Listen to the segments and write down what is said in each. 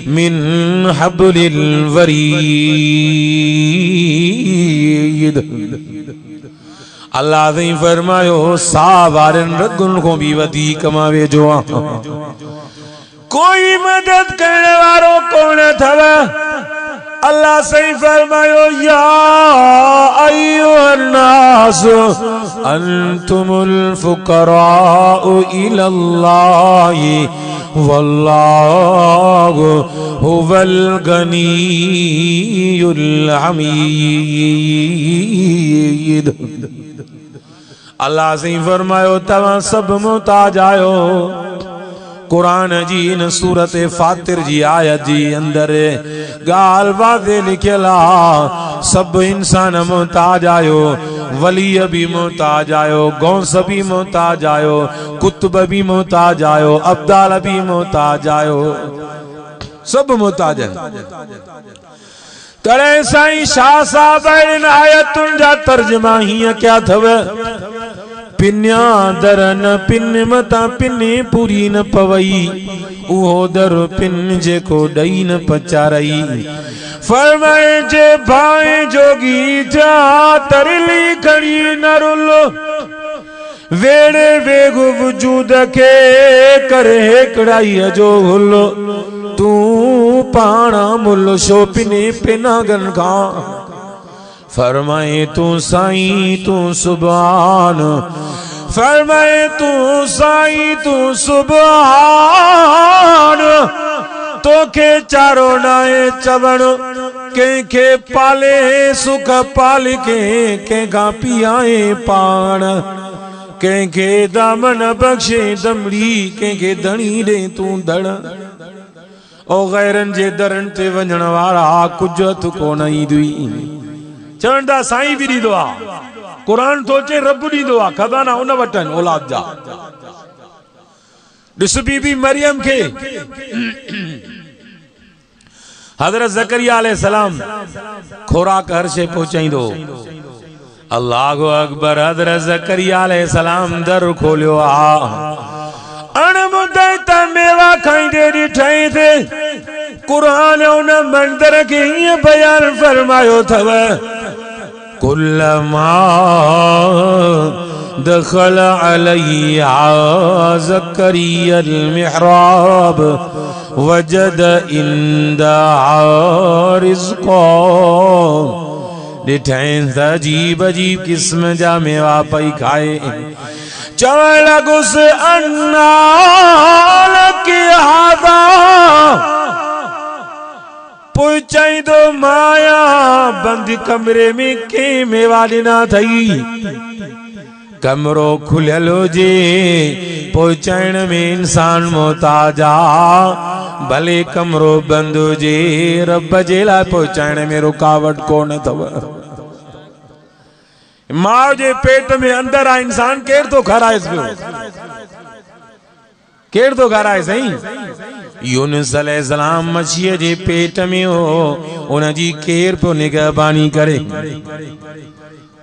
मिन हब्लिल वरीद। अल्लाह ने फरमायो सावारन रगुन को भी वधी कमावे जो कोई मदद करने वालों कौन थवा। अल्लाह सही फरमायो या अय्युहन्नास अंतुमुल फुकराउ इलल्लाहि वल्लाहु हुवल गनीयुल हमीद। अल्लाह सही फरमायो तव्हां सब मोहताज आयो। कुरान जी इन सूरत फातिर जी आयत जी अंदर गाल वादे लिखला सब इंसान मोहताज आयो। वली भी मोहताज आयो, गौस भी मोहताज आयो, कुतुब भी मोहताज आयो, अब्दाल भी मोहताज आयो, सब मोहताज है। तड़े साईं शाह साहब इन आयतुन जा तर्जमा हीअं क्या थव। पिन्या दरन पिन मता पिने पूरी न पवई उहो दर पिन जेको डई न पचारई। फरमाए जे भाए जोगी जा तरली खड़ी न रुलो वेड़े वेगु वजूद के करे कड़ाई जो हुलो तू पाना मुल शो पिने पिना गन खा। फरमाए तू साईं तू सुभान, फरमाए तू साईं तू सुभान। तो के चारो नाए चवण के पाले सुख पाल के का पियाए पान के दामन बख्शे दमड़ी के धणी दे तू दड़। ओ गैरन जे दरन ते वंजण वाला कुछ हथ कोन ईंदी। चवंदा साईं भी ॾींदो आहे, कुरान थो चए रब ॾींदो आहे, खज़ाना उन वटनि औलाद जा। ॾिस बीबी मरियम खे हज़रत ज़करिया अलैहिस्सलाम खुराक हर शइ पहुचाईंदो। अल्लाहु अकबर। हज़रत ज़करिया अलैहिस्सलाम दर खोलियो आ अणमुदत मेवा खाईंदे ॾिठई थे। कुरान उन मंदर के हीअं बयान फरमायो थव कुल्लमा दखल अलैहा ज़करियल मिहराब वजद इंदहा रिज़्क़ा। ॾिठईं त अजीब अजीब किस्म जा मेवा पई खाए। चवण लॻुसि अन्ना लकी हाज़ा। पोइ चईंदो माया बंद कमरे में के मेवा ॾिना थई। कमरो खुलियल हुजे पोइ चइण में इंसान मोहताज आ, भले कमरो बंद हुजे रब जे लाइ पहुचाइण में रुकावट कोन अथव। मां जे पेट में अंदर आ इंसान केर तो खाराएस पियो, केर तो खाराए सही। यूनुस अलैहिस्सलाम मछीअ जे पेट में हो, उन जी केर पियो निगहबानी करे।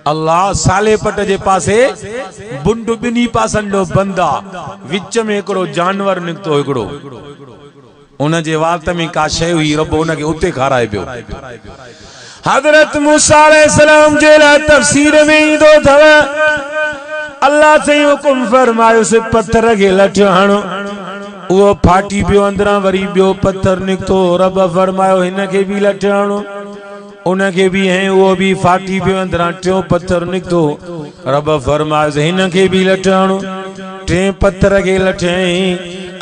अल्लाह साले पट जे पासे बुंड बिनी पासन जो बंदा विच में हिकड़ो जानवर निकतो हिकड़ो उन जे वात में का शय हुई रब उन के उते खाराए पियो। हजरत मूसा अलैहिस्सलाम जे ला तफसीर में ईंदो थव अल्लाह से हुकुम फरमायो से पत्थर के लठियो हणो वो फाटी पियो अंदरा वरी बियो पत्थर निकतो। रब फरमायो हिन के भी लठियो हणो उनके भी है वो भी फाटी पियो अंदरा टियों पत्थर निकतो। रब फरमायो हिन के भी लठणो टे पत्थर के लठे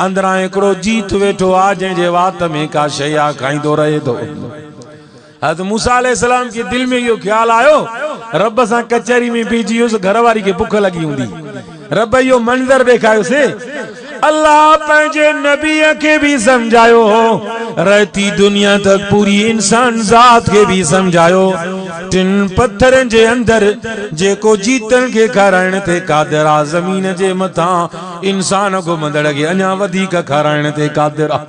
अंदरा एकड़ो जीत वेठो आ जंहिंजे वात में का शय आ खाईंदो रहे तो। हज़रत मूसा अलैहिस्सलाम के दिल में यो ख्याल आयो रब सां कचहरी में बीठी हुयुसि घर वारी के भुख लगी हुंदी। रब यो मंजर ॾेखारियो से अल्लाह पंहिंजे नबीअ के भी समझायो रहती दुनिया तक पूरी इंसान जात के भी समझायो। टिन पत्थरन जे अंदर जेको जीतन के खाराइण ते क़ादिर आ, ज़मीन जे मथा इंसान को मंदड़ के अञा वधीक खाराइण ते क़ादिर आ।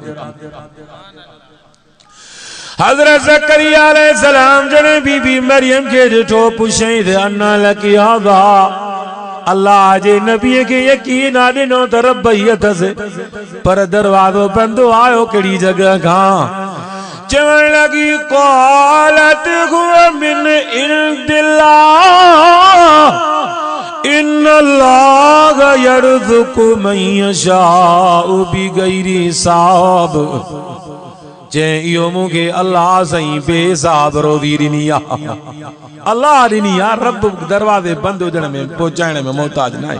हज़रत ज़करिया अलैहिस्सलाम जने बीबी मरियम के ॾिठो पुछई त अन्ना लकी हाज़ा। अल्लाह जे नबी के यकीन आदिनो त रब ही अथस पर दरवाजो बंदो आयो केड़ी जगह खां। चवण लगी क़ालत हुवा मिन इंदिल्लाह इन्नल्लाह यर्ज़ुक़ु मन यशाउ बिग़ैरि हिसाब। चई इहो मूंखे अल्लाह साईं बेहिसाब रोज़ी ॾिनी आहे। अल्लाह ॾिनी आहे, रब दरवाज़े बंदि हुजण में पहुचाइण में मोहताज न आहे।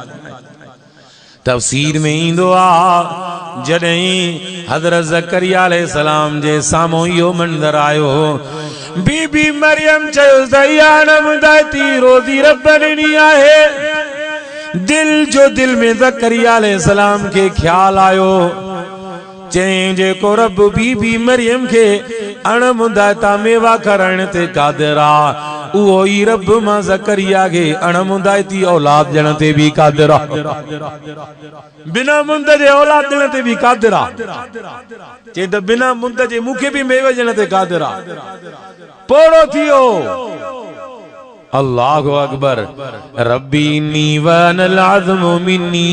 तफ़सीर में ईंदो आहे जॾहिं हज़रत ज़करिया अलैहिस्सलाम जे साम्हूं इहो मंज़र आयो, बीबी मरियम चयो ज़यानमदाती रोज़ी रब ॾिनी आहे। दिल में ज़करिया अलैहिस्सलाम के ख्याल आयो, चई जेको रब बीबी मरियम के अणमुदायता मेवा करण ते क़ादिर आहे, उहो ई रब मां ज़करिया के अणमुदायती औलाद ॾियण ते भी क़ादिर आहे। बिना मुंद जे औलाद ॾियण ते भी क़ादिर आहे। चई त बिना मुंद जे मूंखे भी मेवे ॾियण ते क़ादिर आहे। पोड़ो थियो अल्लाहु अकबर। रब्बी इन्नी वनल अज़्मु मिन्नी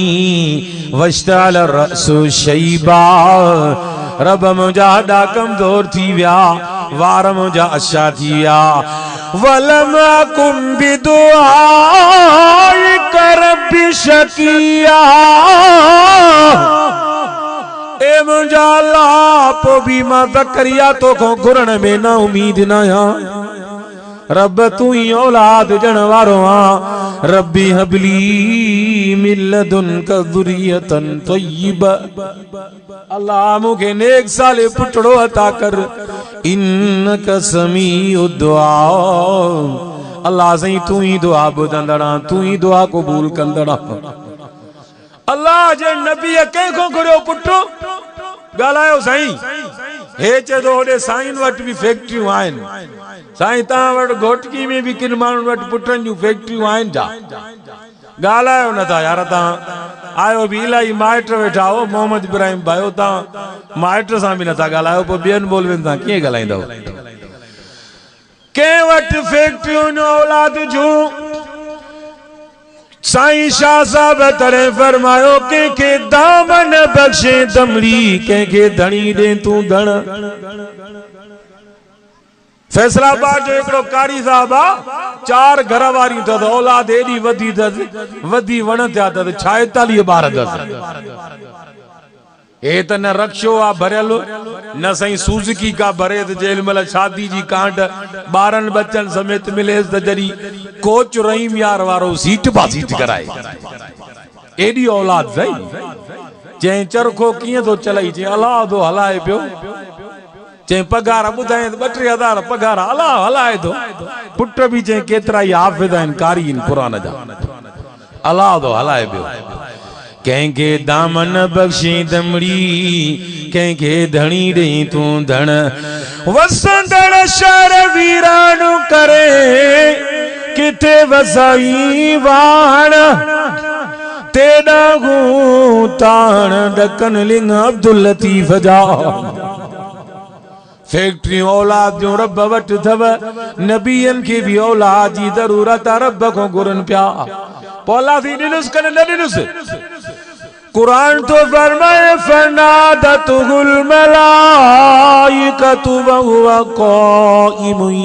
वश्तअल रअसु शैबा। रब मुंहिंजा हॾा कमज़ोर थी विया, वार मुंहिंजा अछा थी विया। वलम अकुम बिदुआइक रब्बी शकिया। ए मुंहिंजा अल्लाह पोइ बि मां ज़करिया तोखां घुरण में ना उम्मीद न आहियां। रब तू ही औलाद ॾियण वारो आ। रब्बी हबली मिन लदुनका ज़ुर्रियतन तय्यिबा। अल्लाह मूंखे नेक साले पुटड़ो अता कर। इन्नका समीउ दुआ। अल्लाह साईं तू ही दुआ ॿुधंदड़, तू ही दुआ क़बूल कंदड़। अल्लाह जे नबी कंहिंखो घुरियो पुटु ॻाल्हायो साईं। हे चए थो होॾे साईं वटि भी फैक्ट्रियूं आहिनि। साईं तव्हां वटि घोटकी में भी किन माण्हुनि वटि पुटनि जूं फैक्ट्रियूं आहिनि छा? ॻाल्हायो नथा यार। तव्हां आयो भी इलाही माइट वेठा हो, मोहम्मद इब्राहिम भाई तव्हां माइट सां भी नथा ॻाल्हायो, पोइ ॿियनि ॿोलियुनि सां कीअं ॻाल्हाईंदव? कंहिं वटि फैक्ट्रियूं औलाद जूं। साईं शाह साहब तड़े फरमायो कंहिंखे दामन बख्शे दमड़ी, कंहिंखे धणी ॾे तूं धण। फैसलाबाद जो हिकिड़ो कारी साहब आ, 4 घर वारियूं अथसि, औलाद एॾी वधी अथसि, वधी वण थिया अथसि, 46 ॿार अथसि। हे त न रक्षो आ भरियल, न साईं सूज़की का भरे त जेल महिल शादी जी कांड ॿारनि बच्चनि समेत मिलेसि त जॾहिं कोच रहीम यार वारो सीट बासीट कराए। एॾी औलाद सही। चई चरखो कीअं थो चलाई? चई अलाह थो हलाए पियो। चई पगार ॿुधाए 2-3 हज़ार पगार अलाह हलाए थो। पुट भी चई केतिरा ई हाफ़िज़ आहिनि, कारी आहिनि क़ुरान जा। अलाह थो हलाए पियो। कंहिंखे दामन बख्शी दमड़ी, कंहिंखे धणी ॾे तूं धण। वसंदड़ शहर वीरान करे, किथे वसाई वाण। तेॾा हूं ताण ॾकन लिंग अब्दुल लतीफ़ जा। फैक्ट्रियूं औलाद जो रब वटि अथव। नबियनि खे भी औलाद जी ज़रूरत आहे, रब खां घुरनि पिया। पोइ अल्लाह थी ॾिनुसि कने न ॾिनुसि? कुरान तो फरमाए फनादतुहुल मलाइकतु वहुवा क़ाइमुन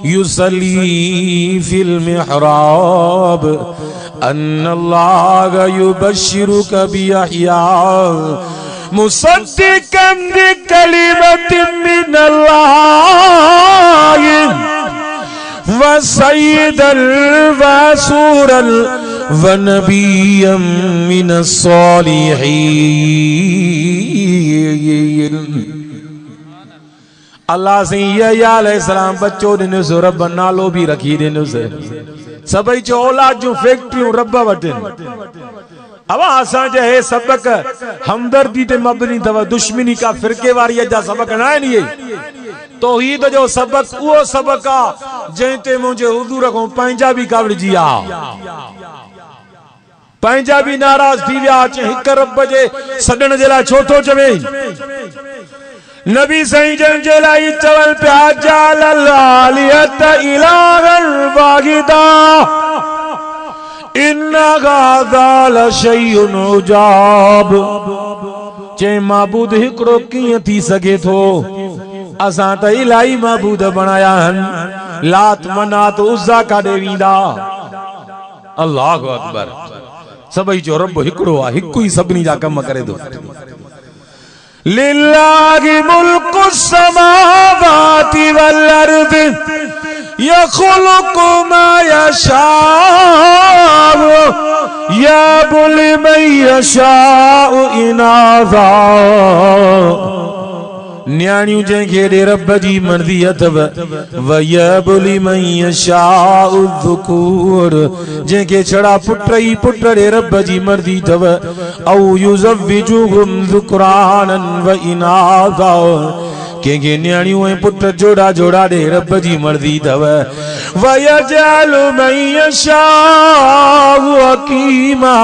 युसल्ली फिल मिहराब अन्नल्लाह युबश्शिरुका बियहया मुसद्दिक़न बिकलिमतिन मिनल्लाह व सय्यिदल व सूरल व नबिय्यम मिनस सालिहीन। अल्लाह से यहया अलैहिस्सलाम बच्चो ॾिनुसि, रब नालो भी रखी ॾिनुसि। सभई चो औलाद जूं फैक्ट्रियूं रब वटि। अब असांजा हे सबक हमदर्दी ते मबनी अथव, दुश्मनी का फिरके वारी जा सबक न आहिनि। इहे तौहीद जो सबक उहो सबक आ जंहिं ते मुंहिंजे हुज़ूर खां पंहिंजा भी कावड़जी आ, पंहिंजा भी नाराज़ थी विया। हिक रब जे सॾण जे लाइ छो थो चवे? नबी साईं जन जे लाइ चवनि पिया जालल आलियत इलाहन वाहिदा इन्ना हाज़ा लशैउन उजाब। चए माबूद हिकिड़ो कीअं थी सघे थो? असां त इलाही महबूद बनाया हन लात मनात उज़्ज़ा काॾे वेंदा अल्लाहु अकबर सभई जो रब हिकिड़ो आहे हिकु ई सभिनी जा कम करे थो लिल्लाहि मुल्कु समावाति वल अर्द यख़्लुक़ु मा यशाअ यहबु लिमन यशाअ इनाज़ा न्याणियूं जंहिंखे ॾे रब जी मर्ज़ी अथव वयहबु लिमन यशाअ ज़ुकूर जंहिंखे छड़ा पुट ई पुट ॾे रब जी मर्ज़ी अथव औ युज़व्विजुहुम ज़ुकरानन व इनाज़ा कंहिंखे न्याणियूं ऐं पुट जोड़ा जोड़ा ॾे रब जी मर्ज़ी अथव वयजअलु मन यशाअ अकीमा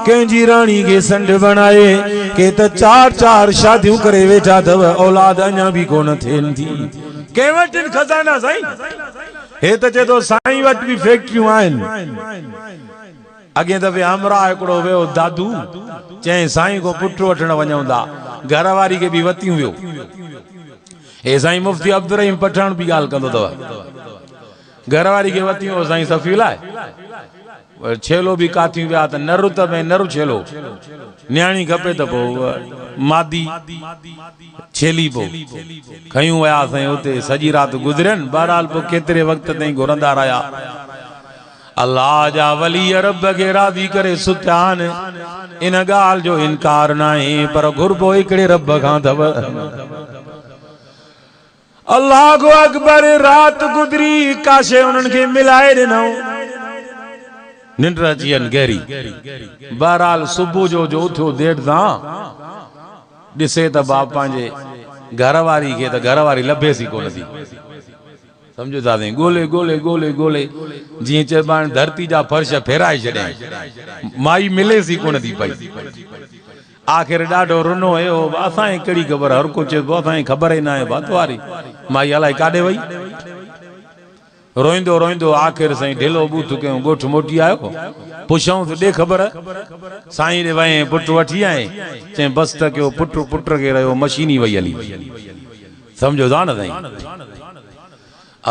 कंहिंजी राणी खे संड बनाए के त चार चार शादियूं करे वेठा अथव औलाद अञा बि कोन थियनि थी कंहिं वटि खज़ाना साईं हे त चए थो साईं वटि बि फैक्ट्रियूं आहिनि अॻे दफ़े हमरा हिकिड़ो वियो दादू चई साईं को पुट वठण वञूं था घर वारी खे बि वतियूं वियो हे साईं मुफ्ती अब्दुल रहीम पठान बि ॻाल्हि कंदो अथव घर वारी खे वतियूं साईं सफ़ी लाइ छेलो भी काथी विया त नरु त में नरु छेलो न्याणी खपे त पोइ मादी छेली पोइ खयूं विया असां हुते सॼी राति गुज़रियनि बहरहाल पोइ केतिरे वक़्त ताईं घुरंदा रहिया अल्लाह जा वली रब खे राज़ी करे सुत्या आहिनि इन ॻाल्हि जो इनकार न आहे पर घुरबो हिकिड़े रब खां अथव अल्लाहु अकबर रात गुज़री काशे उन्हनि खे मिलाए ॾिनऊं निंड अची वञ गहरी बहरहाल सुबुह जो उथियो देर सां ॾिसे त बाप पंहिंजे घर वारी खे त घर वारी लभेसी कोन थी समझो था साईं ॻोल्हे ॻोल्हे ॻोल्हे ॻोल्हे जीअं चइबो आहे धरती जा फर्श फेराए छॾियईं माई मिलेसी कोन थी पई आख़िर ॾाढो रुनो हुयो असांखे कहिड़ी ख़बर हर को चइबो असांखे ख़बर ई न आहे बात वारी माई अलाए काॾे वई रोईंदो रोईंदो आख़िर साईं ढिलो बूथ कयूं ॻोठ मोटी आयो पुछऊं त ॾे ख़बर साईं ॾे वई पुट वठी आए चई बस त कयो पुट खे रहियो मशीनी वई हली समझो था न साईं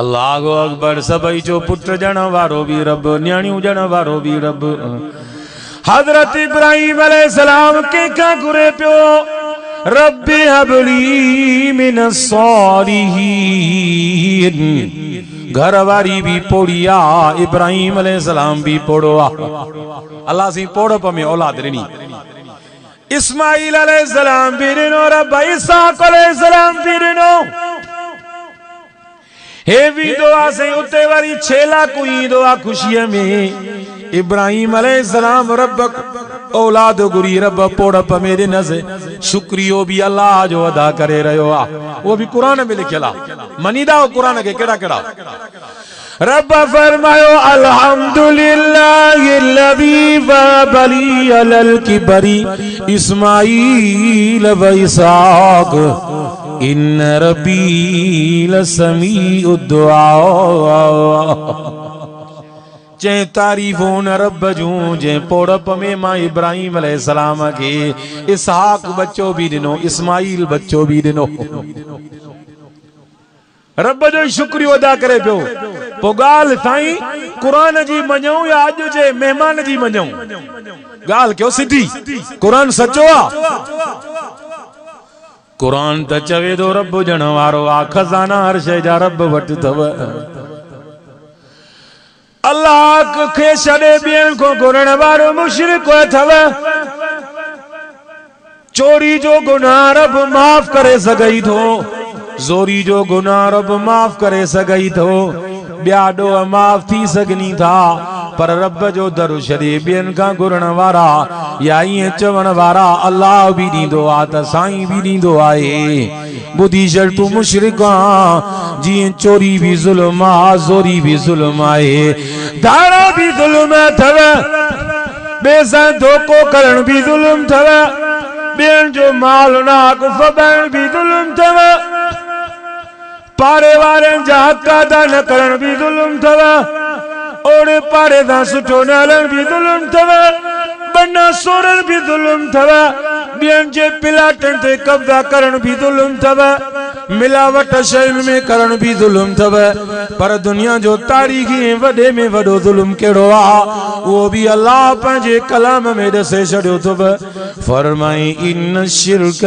अल्लाहु अकबर सभई जो पुट ॼण वारो बि रब न्याणियूं ॼण वारो बि रब हज़रत इब्राहिम अलैहिस्सलाम कंहिंखां घुरे पियो रब्बि हबली मिनस सालिहीन घर वारी भी पोड़िया इब्राहिम अलैहिस्सलाम भी पोड़ो अल्लाह सी पोड़प में औलाद ॾिनी इस्माइल अलैहिस्सलाम भी ॾिनो रब इसहाक अलैहिस्सलाम भी ॾिनो हे भी दुआ से उते वारी छेला कोई दुआ खुशीअ में इब्राहिम अलैहिस्सलाम रब औलाद गुरी रब पोड़प में ॾिनसि शुक्रियो भी अल्लाह जो अदा करे रहियो आहे वो भी कुरान में लिखियल आहे मनीदा कुरान के केड़ा केड़ा रब फरमायो अल्हम्दुलिल्लाहिल्लज़ी वहबली अलल किबरी इस्माईल व इसहाक इन्न रब्बी लसमीउद दुआ जै तारीफ़ूं न रब जूं जै पोड़प में मां इब्राहिम अलैहिस्सलाम के इसहाक बच्चो भी ॾिनो इस्माइल बच्चो भी ॾिनो रब जो शुक्रियो अदा करे पियो पोइ ॻाल्हि साईं क़ुरान जी मञूं या अॼु जे महिमान जी मञूं ॻाल्हि कयो सिधी क़ुरान सचो आहे क़ुरान त चवे थो रब ॼण वारो आहे खज़ाना हर शइ जा रब वटि अथव अल्लाह खे छॾे ॿियनि खां घुरण वारो मुशरिक अथव चोरी जो गुनाह रब माफ़ करे सघई थो ज़ोरी जो गुनाह रब माफ़ करे सघई थो ॿिया ॾोह माफ़ थी सघनी था पर रब जो दर छॾे ॿियनि खां घुरण वारा या ईअं चवण वारा अल्लाह बि ॾींदो आहे त साईं बि ॾींदो आहे ॿुधी छॾ तूं मुशरिक आहीं जीअं चोरी भी ज़ुल्म आहे ज़ोरी भी ज़ुल्म आहे धारा भी ज़ुल्म अथव ॿिए सां धोखो करण भी ज़ुल्म अथव ॿियनि जो माल नाक फॿाइण भी ज़ुल्म अथव पारे वारनि जा हक़ अदा न करण भी ज़ुल्म अथव ओड़े पारे सां सुठो न हलण भी ज़ुल्म अथव बना सोरण भी ज़ुल्म अथव ॿियनि जे प्लाटनि ते कब्ज़ा करण भी ज़ुल्म अथव मिलावट शयुनि में करण भी जुल्म थव पर दुनिया जो तारीख़ी वॾे में वॾो जुल्म कहिड़ो आहे उहो बि अल्लाह पंहिंजे कलाम में ॾसे छॾियो अथव फरमाई इन शिरक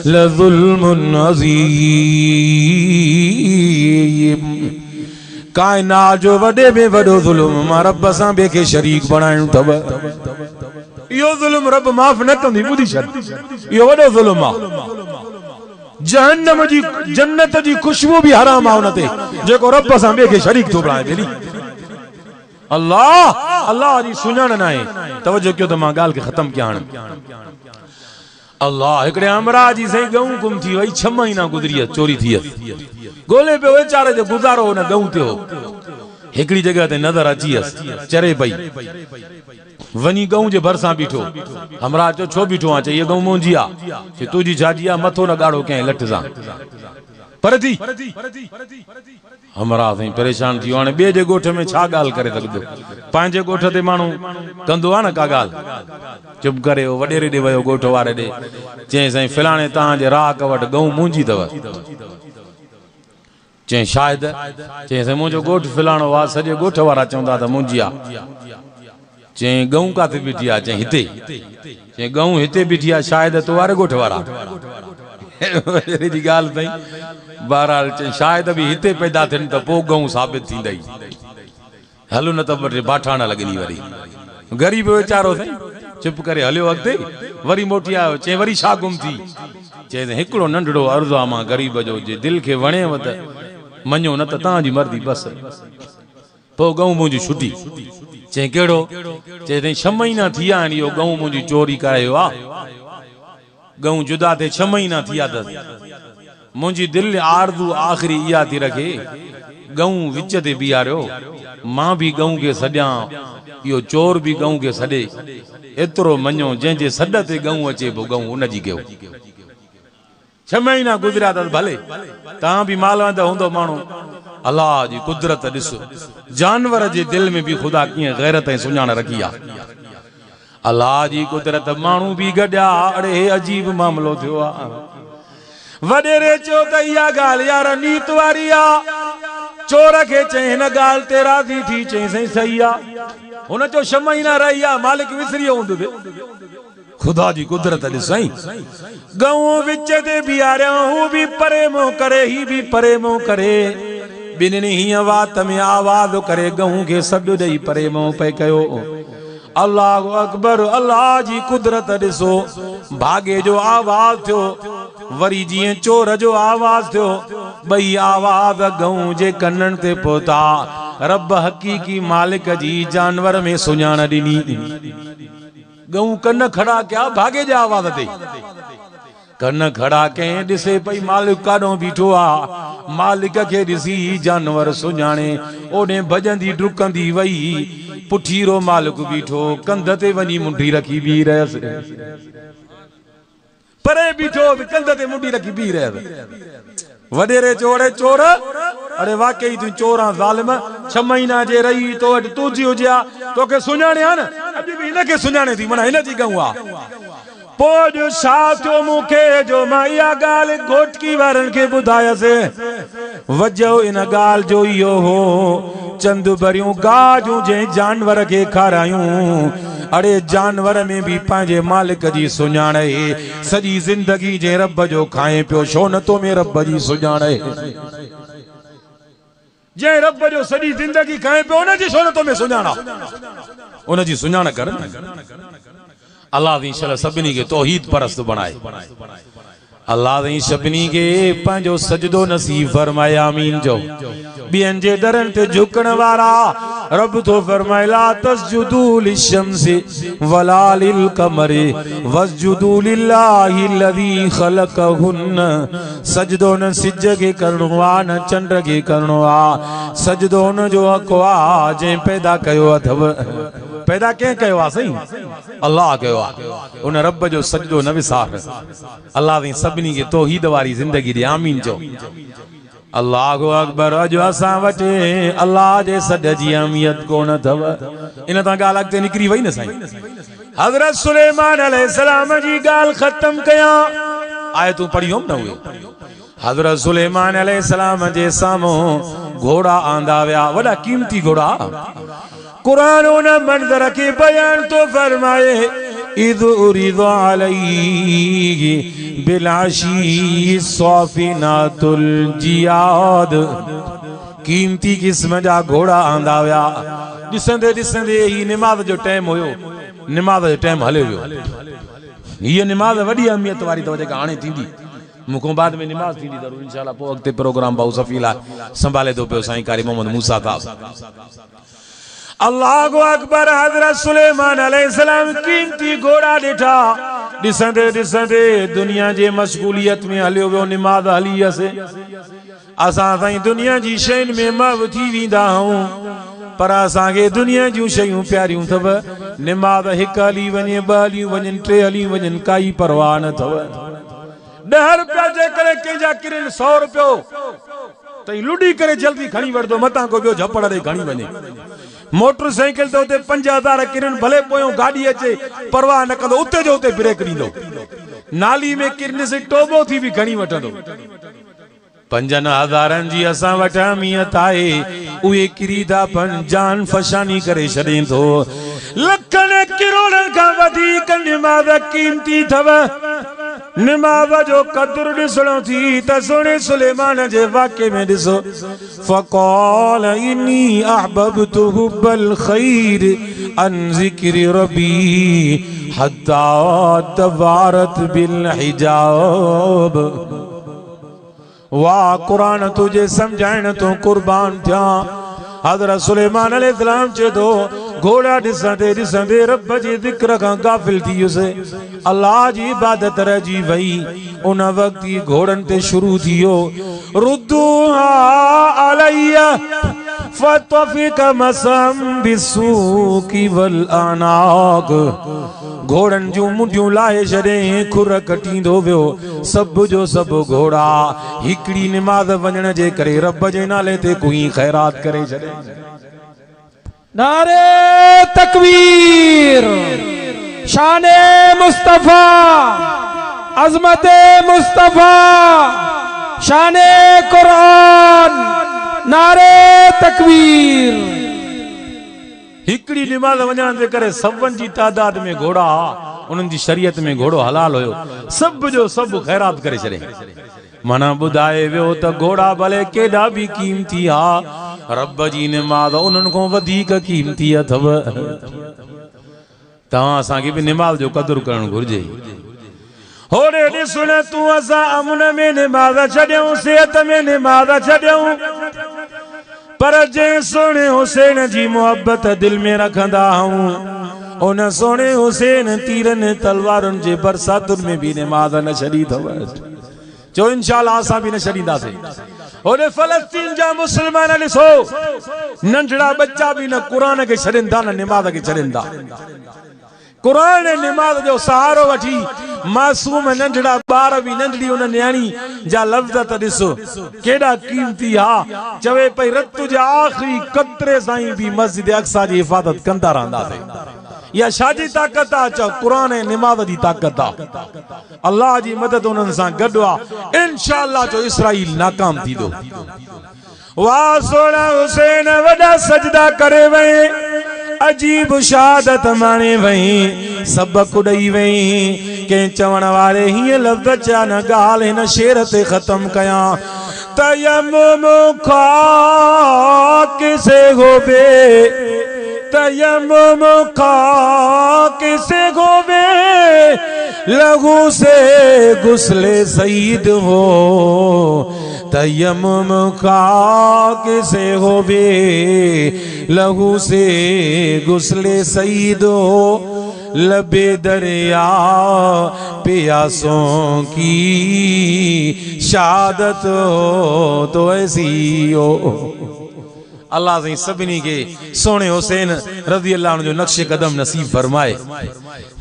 लज़ुल्मुन अज़ीम कायनात जो वॾे में वॾो जुल्म मां रब सां ॿिए खे शरीक बणाइणो अथव इहो जुल्म रब माफ़ न कंदी ॿुधी छॾ इहो वॾो जुल्म आहे जहन्नम जी जन्नत जी खुशबू भी हराम आहे उन ते जेको रब सां ॿिए खे शरीक थो बणाए भेली अल्लाह अल्लाह जी सुञाण न आहे तवजो कयो त मां ॻाल्हि खे ख़तम कयां अल्लाह हिकड़े अमरा जी सही गऊं गुम थी वई 6 महीना गुज़री चोरी थी गोले पे वेचारे जो गुज़ारो न गऊं थियो हिकड़ी जगह ते नजर अची चरे पई वनी गऊं जे भरसा बीठो हमरा चो छो बीठो आ ये गऊं मुंजी आ कि तुजी छाजी आ मथो न गाड़ो के लठ सा पर थी हमरा सही परेशान थी हाने बे जे गोठ में छा गाल करे सकदो पांजे गोठ ते मानू कंदो आ न का गाल चुप करे ओ वडेरे दे वयो गोठ वारे दे चे सही फलाणे ता जे राक वट गऊं मुंजी तव चे शायद चे से मुजो गोठ फलाणो वा सजे गोठ वारा चंदा त मुंजी आ चे गऊं काथे बीठी आ चे हिते चे गऊं हिते बीठी आ शायद तो वारे गोठ वारा जी गाल तई बहरहाल चे शायद भी हिते पैदा थिन त पो गऊं साबित थींदई हलो न त बाठा न लगनी वरी गरीब वेचारो थे चुप करे हलियो अगते वरी मोटी आयो चे वरी छा गुम थी चे हिकड़ो नंढड़ो अर्ज़ आ मां गरीब जो जे दिल के वणे त मञो न त तां जी मर्जी बस पो गऊं मुंजी छुटी चे केड़ो चे 6 महीना थिया आहिनि इहो गऊं मुंजी चोरी करायो आ गऊं जुदा थे 6 महीना थिया त मुंजी दिल आरज़ू आखिरी इहा थी रखे गऊं विच ते बीहारियो मां भी गऊं के सॾियां इहो चोर भी गऊं के सॾे एतिरो मञो जंहिंजे सॾ ते गऊं अचे पोइ गऊं उन जी कयो 6 महीना गुज़रिया त भले तव्हां भी मालवंद हूंदो माण्हू अल्लाह जी कुदरत ॾिसो जानवर जे दिल में भी खुदा कीअं गैरत ऐं सुञाण रखी आहे अल्लाह जी कुदरत माण्हू भी गॾिया अड़े अजीब मामलो थियो आहे वडेरे चयो त इहा ॻाल्हि यार नीत वारी आहे चोर खे चई हिन ॻाल्हि ते राज़ी थी चई सही सही आहे हुन चयो 6 महीना रही आहे मालिक विसरी हूंदो खुदा जी कुदरत ॾिसई गऊं विच ते बीहारियो हू भी परे मुंह करे ही भी परे मुंह करे बिन्हिनि हीअं वात में आवाज़ करे गऊं खे सॾु ॾेई परे मुंह पे कयो अल्लाह अकबर अल्लाह जी कुदरत ॾिसो भागे जो आवाज़ थियो वरी जीअं चोर जो आवाज़ थियो ॿई आवाज़ गऊं जे कननि ते पहुता रब हकीकी मालिक जी जानवर में सुञाण ॾिनी गऊं कन खड़ा कया भागे जे आवाज़ ते कन खड़ा कहीं ॾिसे पई मालिक काॾों बीठो आ मालिक खे ॾिसी जानवर सुञाणे ओॾे भॼंदी डुकंदी वई पुठीरो मालिक बीठो कंध ते वञी मुंडी रखी बीह रहियसि परे बीठो कंध ते मुंडी रखी बीह रहियसि वडेरे चोरे चोर अरे वाकई तू चोरा ज़ालिम 6 महीना जे रही तो वटि तू जी हुजे तोखे सुञाणे आ न अॼु भी हिन खे सुञाणे थी माना हिन जी गऊं आ पोइ जो छा थियो मूंखे जो मां इहा ॻाल्हि घोटकी वारनि खे ॿुधायसि वजो इन ॻाल्हि जो इहो हो चंद भरियूं गाजूं जंहिं जानवर खे खारायूं अड़े जानवर में भी पंहिंजे मालिक जी सुञाण सॼी ज़िंदगी जे रब जो खाए पियो छो न तो में रब जी सुञाण जंहिं रब जो सॼी ज़िंदगी खाए पियो उन जी छो न तो में सुञाणा उन जी सुञाण कर अल्लाह दी इंशाअल्लाह सभिनी के तौहीद परस्त बनाए अल्लाह दी सभिनी के पंहिंजो सजदो नसीब फरमाए आमीन जो ॿियनि जे दरनि ते झुकण वारा रब तो फरमाए ला तस्जुदू लिशम्सि वला लिलकमरि वस्जुदू लिल्लाहि लज़ी खलक़हुन्न सजदो न सिज के करणो आ न चंड के करणो आ सजदो न जो हक़ आ जंहिं पैदा कयो अथव पैदा के कयो आ सही अल्लाह कयो आ उन रब जो सजदो न विसार अल्लाह दी सभिनी के तौहीद वारी जिंदगी दे आमीन जो अल्लाहु अकबर अजो असां वटि अल्लाह जे सॾ जी अहमियत कोन अथव इन तां ॻाल्हि अॻिते निकिरी वई न साईं हज़रत सुलेमान अलैहिस्सलाम जी ॻाल्हि ख़त्म कयां आयतूं पढ़ियूं न उहे हज़रत सुलेमान अलैहिस्सलाम जे सामूं घोड़ा आंदा विया, वॾा कीमती घोड़ा। कुरान उन मंज़र के बयान तो फरमाए, इज़ उरिदु अलैहि बिलाशी सौफिनातुल जियाद। कीमती किस्म जा घोड़ा आंदा विया। ॾिसंदे ॾिसंदे ही निमाज़ जो टाइम हुयो, निमाज़ जो टाइम हले वियो। हीअ निमाज़ वॾी अहमियत वारी अथव जेका हाणे थींदी। मुखों बाद में निमाज़ थींदी ज़रूर इंशाअल्लाह। पोइ अॻिते प्रोग्राम भाऊ सफ़ीला संभाले थो पियो साईं कारी मोहम्मद मूसा साहब। अल्लाहु अकबर। हज़रत सुलेमान अलैहिस्सलाम कीमती घोड़ा ॾिठा। ॾिसंदे ॾिसंदे दुनिया जे मशगूलियत में हलियो वियो, निमाज़ हली वियसि। असां साईं दुनिया जी शयुनि में महव थी वेंदा आहियूं, पर असांखे दुनिया जूं शयूं प्यारियूं अथव। निमाज़ हिकु हली वञे, ॿ हली वञनि, टे हली वञनि, काई परवाह न अथव। 10 रुपया जे करे कंहिंजा किरनि 100 रुपयो त लुडी करे जल्दी खणी वठंदो, मतां को ॿियो झपड़ ॾे खणी वञे। मोटरसाइकिल ते उते 5000 किरनि, भले पोयों गाॾी अचे परवाह न कंदो, उते जो उते ब्रेक ॾींदो। नाली में किरनि से टोबो थी बि खणी वठंदो। 5000 जी असां वटि अहमियत आहे, उहे किरी था पन जान फशानी करे छॾे थो। लखनि किरोड़नि खां वधीक निमाज़ कीमती अथव। निमाज़ जो कदुर ॾिसणो थी त सोने सुलेमान जे वाक़े में ॾिसो। फ़क़ाल इन्नी अहबब्तु हुब्बल ख़ैर अन ज़िक्रि रब्बी हत्ता तवारत बिल हिजाब। वाह कुरान तुझे समझाइण तो कुर्बान थिया। हज़रत सुलेमान अलैहिस्सलाम चए थो घोड़ा ॾिसंदे ॾिसंदे रब जे ज़िक्र खां गाफ़िल थी वियुसि, अल्लाह जी इबादत रहिजी वई। उन वक़्त ई घोड़नि ते शुरू थियो, रुद्दूहा अलैया फतफ़िक मसम बिस्सूकी वल अनाक। घोड़नि जूं मुंडियूं लाहे छॾे खुर कटींदो वियो। सभु जो सभु घोड़ा हिकिड़ी निमाज़ वञण जे करे रब जे नाले ते कोई ख़ैरात करे छॾे। नारे तकबीर, शाने मुस्तफा, अजमते मुस्तफा, शाने कुरान, नारे तकबीर। हिकड़ी निमाज़ वञण जे करे सभनि जी तादाद में घोड़ा, उन्हनि जी शरीयत में घोड़ो हलाल हुयो। सभु जो सभु ख़ैरात करे छॾे। माना ॿुधाए वियो त घोड़ा भले केॾा बि कीमती आ, रब जी निमाज़ उन्हनि खां वधीक कीमती अथव। तव्हां असांखे बि निमाज़ जो क़दुरु करणु घुर्जे। होड़े ॾिस न तूं असां अमन में निमाज़ छॾियूं, सिहत में निमाज़ छॾियूं, पर जंहिं सोने हुसैन जी मोहब्बत दिल में रखंदा आहियूं, उन सोने हुसैन तीरनि तलवारुनि जे बरसातुनि में भी निमाज़ न छॾी अथव। जो इंशाअल्लाह असां भी न छॾींदासीं। होॾे फ़लस्तीन जा मुस्लमान ॾिसो, नंढड़ा बच्चा भी न क़ुरान खे छॾनि था, न निमाज़ खे छॾनि था। कुरान निमाज़ जो सहारो वठी मासूम नंढड़ा ॿार भी, नंढड़ी उन न्याणी जा लफ़्ज़ त ॾिसो केॾा कीमती हा। चवे पई रत जे आख़िरी कतरे साईं भी मस्जिद अक्सा जी हिफ़ाज़त कंदा रहंदासीं। या छाजी ताक़त आ? चओ कुरान ऐं निमाज़ जी ताक़त आ। अल्लाह जी मदद उन्हनि सां गॾु आहे। इंशाअल्लाह जो इसराईल नाकाम थींदो। वाह सोना हुसैन वॾा सजदा करे वई, अजीब शहादत माणे वई, सबक ॾेई वई। के चवण वारे हीअं लफ़्ज़ चया न ॻाल्हि हिन शेर ते ख़त्म कयां। तयम्मुम खाक से होबे, तयम्मुम खाक से होबे, लहू से गुस्ले सईद हो। तयम्मुम खाक से होबे, लहू से गुस्ले सईद हो। लबे दरिया प्यासों की शहादत हो तो ऐसी हो। अल्लाह से सभिनी के सोने हुसैन रज़ी अल्लाह अन्हु जो नक्शे कदम नसीब फरमाए।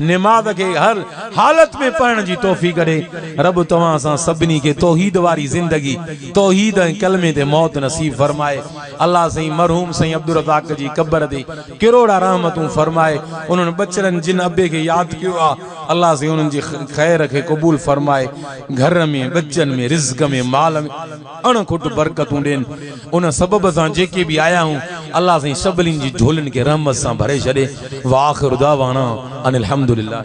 नमाज के हर हालत में पढ़ने की तौफीक करे। रब तवां सां सभिनी के तौहीद वारी जिंदगी तौहीद ऐं कलमे ते मौत नसीब फरमाए। अल्लाह सही मरहूम सही अब्दुल रज़ाक जी कब्र ते किरोड़ा रहमतूं फरमाए। उन्होंने बचड़न जिन अब्बे के याद कियो आ अल्लाह से उन्हनि जी खैर के कबूल फरमाए। घर में बच्चन में रिज़्क में माल में अणखुट बरकतूं ॾियनि। उन सबब सां जेके भी आया हूं अल्लाह से सभिनी जी झोलनि के रहमत सां भरे छॾे। व आखिर दावाना अनिल हम्दुलिल्लाह।